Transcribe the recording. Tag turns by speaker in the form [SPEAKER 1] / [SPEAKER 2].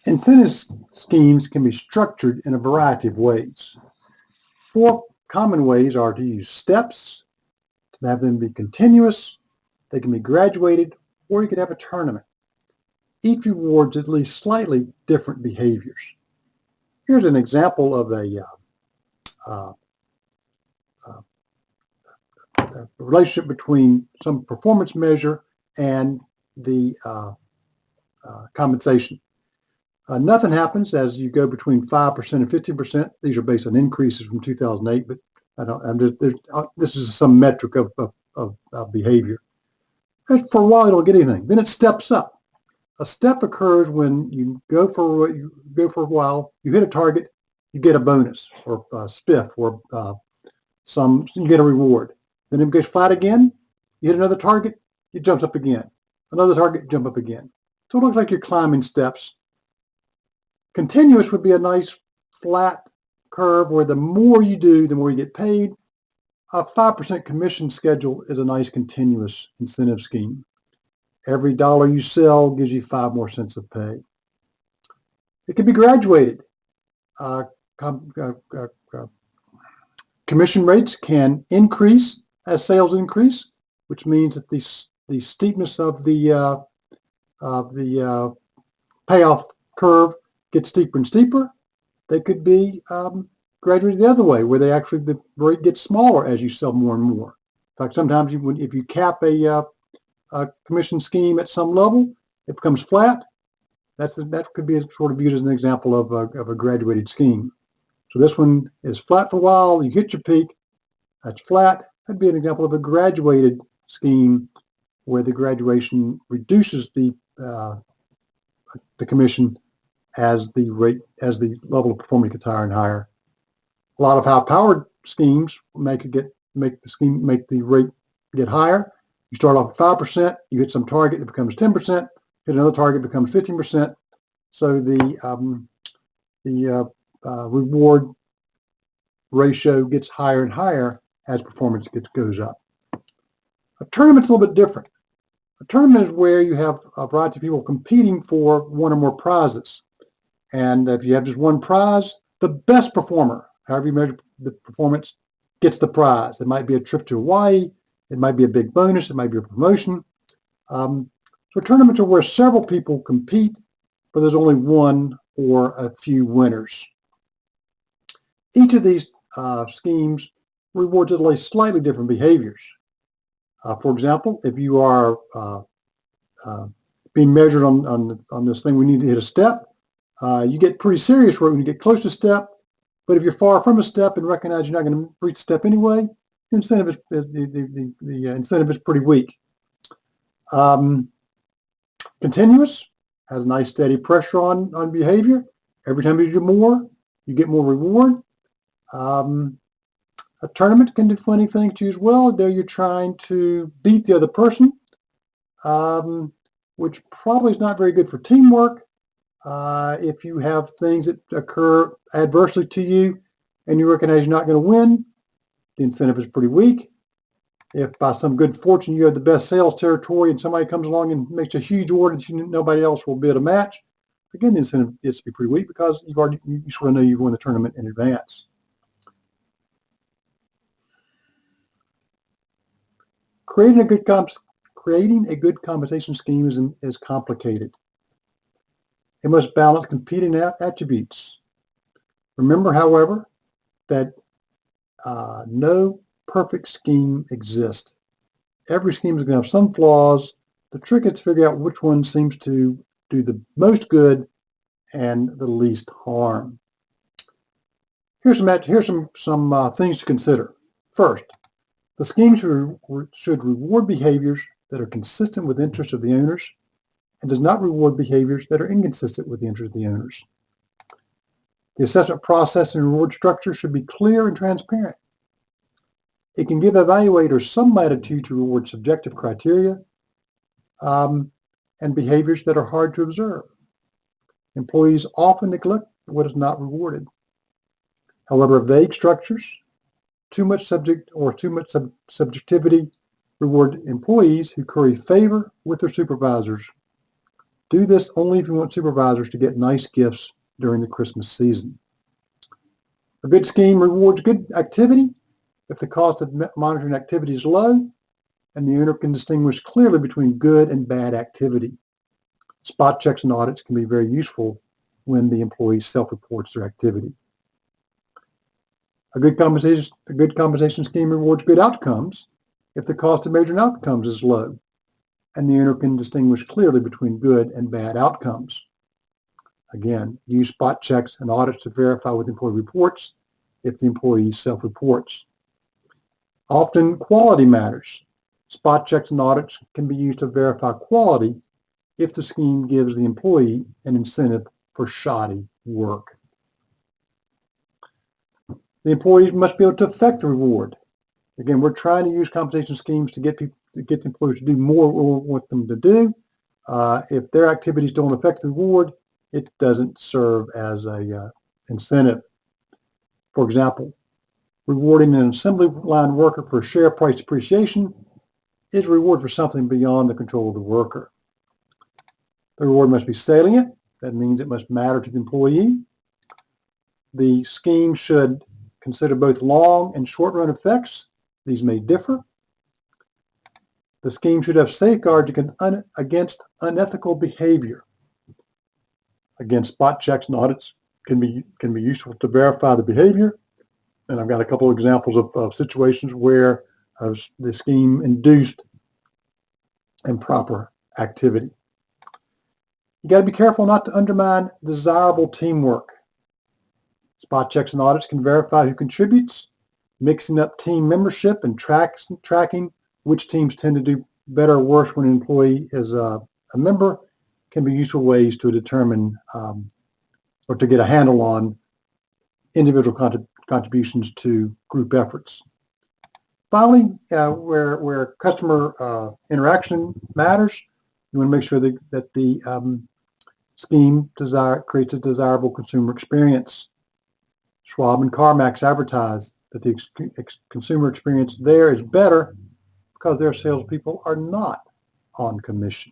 [SPEAKER 1] Incentive schemes can be structured in a variety of ways. 4 common ways are to use steps, to have them be continuous, they can be graduated, or you could have a tournament. Each rewards at least slightly different behaviors. Here's an example of a relationship between some performance measure and the compensation. Nothing happens as you go between 5% and 15%. These are based on increases from 2008, but this is some metric of behavior. And for a while, you don't get anything. Then it steps up. A step occurs when you go for a while, you hit a target, you get a bonus or a spiff or you get a reward. Then it goes flat again, you hit another target, it jumps up again. Another target, jump up again. So it looks like you're climbing steps. Continuous would be a nice flat curve where the more you do, the more you get paid. A 5% commission schedule is a nice continuous incentive scheme. Every dollar you sell gives you 5 more cents of pay. It can be graduated. Commission rates can increase as sales increase, which means that the steepness of the payoff curve gets steeper and steeper. They could be graduated the other way, where the rate gets smaller as you sell more and more. In fact, sometimes if you cap a commission scheme at some level, it becomes flat. That could be sort of used as an example of a graduated scheme. So this one is flat for a while. You hit your peak. That's flat. That'd be an example of a graduated scheme where the graduation reduces the commission as the level of performance gets higher and higher. A lot of high-powered schemes make the rate get higher. You start off at 5%, you hit some target, it becomes 10%. Hit another target, it becomes 15%. So the reward ratio gets higher and higher as performance goes up. A tournament's a little bit different. A tournament is where you have a variety of people competing for one or more prizes. And if you have just one prize, the best performer, however you measure the performance, gets the prize. It might be a trip to Hawaii. It might be a big bonus. It might be a promotion. So tournaments are where several people compete, but there's only one or a few winners. Each of these schemes rewards at least slightly different behaviors. For example, if you are being measured on this thing, we need to hit a step. You get pretty serious when you get close to step, but if you're far from a step and recognize you're not going to reach step anyway, your incentive is the incentive is pretty weak. Continuous has nice steady pressure on behavior. Every time you do more, you get more reward. A tournament can do funny things to you as well. There you're trying to beat the other person, which probably is not very good for teamwork. If you have things that occur adversely to you and you recognize you're not going to win, the incentive is pretty weak. If by some good fortune you have the best sales territory and somebody comes along and makes a huge order that nobody else will bid a match, again, the incentive gets to be pretty weak because you sort of know you've won the tournament in advance. Creating a good compensation scheme is complicated. It must balance competing attributes. Remember, however, that no perfect scheme exists. Every scheme is going to have some flaws. The trick is to figure out which one seems to do the most good and the least harm. Here's some things to consider. First, the scheme should reward behaviors that are consistent with the interests of the owners and does not reward behaviors that are inconsistent with the interests of the owners. The assessment process and reward structure should be clear and transparent. It can give evaluators some latitude to reward subjective criteria and behaviors that are hard to observe. Employees often neglect what is not rewarded. However, vague structures, too much subjectivity reward employees who curry favor with their supervisors. Do this only if you want supervisors to get nice gifts during the Christmas season. A good scheme rewards good activity if the cost of monitoring activity is low and the owner can distinguish clearly between good and bad activity. Spot checks and audits can be very useful when the employee self-reports their activity. A good compensation scheme rewards good outcomes if the cost of measuring outcomes is low and the owner can distinguish clearly between good and bad outcomes. Again, use spot checks and audits to verify with employee reports if the employee self-reports. Often quality matters. Spot checks and audits can be used to verify quality if the scheme gives the employee an incentive for shoddy work. The employees must be able to affect the reward. Again, we're trying to use compensation schemes to get the employees to do more what we want them to do. If their activities don't affect the reward, it doesn't serve as a incentive. For example, rewarding an assembly line worker for share price appreciation is a reward for something beyond the control of the worker. The reward must be salient. That means it must matter to the employee. The scheme should consider both long and short-run effects. These may differ. The scheme should have safeguards against unethical behavior. Again, spot checks and audits can be useful to verify the behavior. And I've got a couple of examples of situations where the scheme induced improper activity. You got to be careful not to undermine desirable teamwork. Spot checks and audits can verify who contributes. Mixing up team membership and tracking which teams tend to do better or worse when an employee is a member can be useful ways to determine or to get a handle on individual contributions to group efforts. Finally, where customer interaction matters, you want to make sure that the scheme creates a desirable consumer experience. Schwab and CarMax advertise that the consumer experience there is better because their salespeople are not on commission.